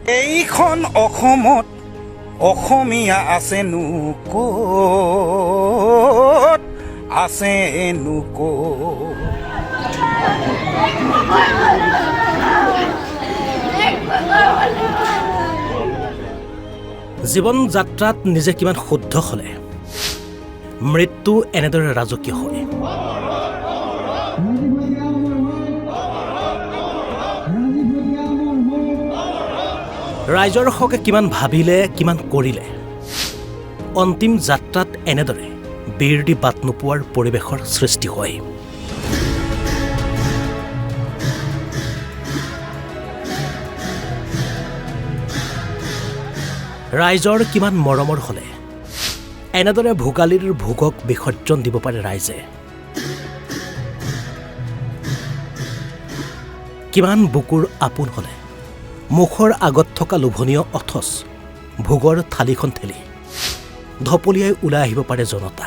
এইখন অসমত অসমীয়া আছেনো ক'ত আছেনো ক'ত। জীৱন যাত্ৰাত নিজে কিমান শুদ্ধ হ'লে মৃত্যু এনেদৰে ৰাজকীয় হয়। ৰাইজৰ হকে কিমান ভাবিলে কিমান কৰিলে অন্তিম যাত্ৰাত এনেদৰে বীৰ দি বাট নোপোৱাৰ পৰিৱেশৰ সৃষ্টি হয়। ৰাইজৰ কিমান মৰমৰ হ'লে এনেদৰে ভোগালীৰ ভোগক বিসৰ্জন দিব পাৰে ৰাইজে। কিমান বুকুৰ আপোন হ'লে মুখৰ আগত থকা লোভনীয় অথচ ভোগৰ থালিখন ঠেলি ঢপলিয়াই ওলাই আহিব পাৰে জনতা।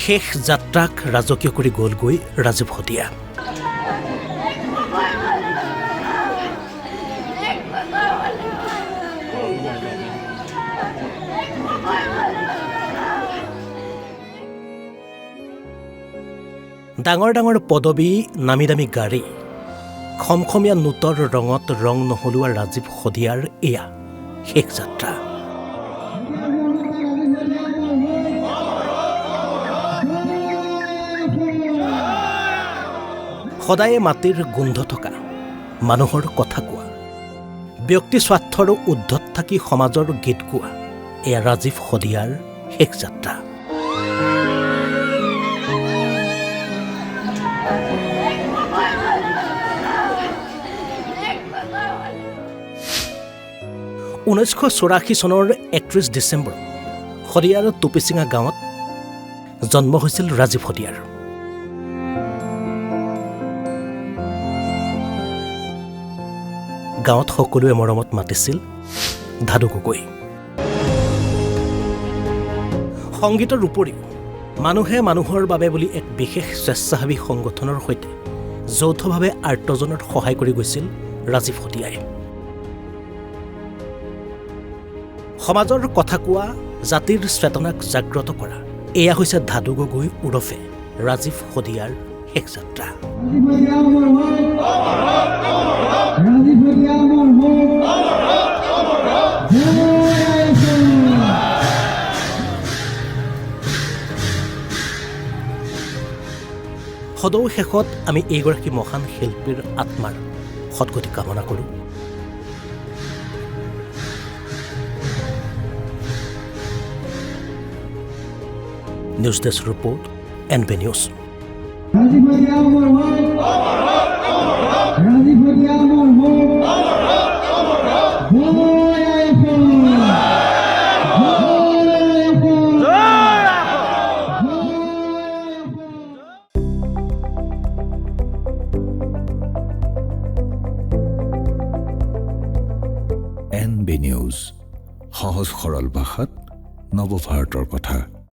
শেষ যাত্ৰাক ৰাজকীয় কৰি গ'লগৈ ৰাজীৱ হতীয়া। ডাঙৰ ডাঙৰ পদবী, নামী দামী গাড়ী, খমখমীয়া নোটৰ ৰঙত ৰং নহলোৱা ৰাজীৱ হতীয়াৰ এয়া শেষ যাত্ৰা। সদায়ে মাটিৰ গোন্ধ থকা মানুহৰ কথা কোৱা, ব্যক্তি স্বাৰ্থৰ ঊৰ্ধত থাকি সমাজৰ গীত গোৱা, এয়া ৰাজীৱ হতীয়াৰ শেষ যাত্ৰা। (1984) চনৰ 31 ডিচেম্বৰ হতীয়াৰ টুপিচিঙা গাঁৱত জন্ম হৈছিল ৰাজীৱ হতীয়াৰ। গাঁৱত সকলোৱে মৰমত মাতিছিল ধাদু গগৈ। সংগীতৰ উপৰিও মানুহে মানুহৰ বাবে বুলি এক বিশেষ স্বেচ্ছাসেৱী সংগঠনৰ সৈতে যৌথভাৱে আৰ্তজনত সহায় কৰি গৈছিল ৰাজীৱ হতীয়াই। সমাজৰ কথা কোৱা, জাতিৰ চেতনাক জাগ্ৰত কৰা, এয়া হৈছে ধাদু গগৈ ওৰফে ৰাজীৱ হতীয়াৰ শেষ যাত্ৰা। সদৌ শেষত আমি এইগৰাকী মহান শিল্পীৰ আত্মাৰ সদগতি কামনা কৰোঁ। News desk report, NB news. NB news, সহজ সৰল ভাষাত নৱভাৰতৰ কথা।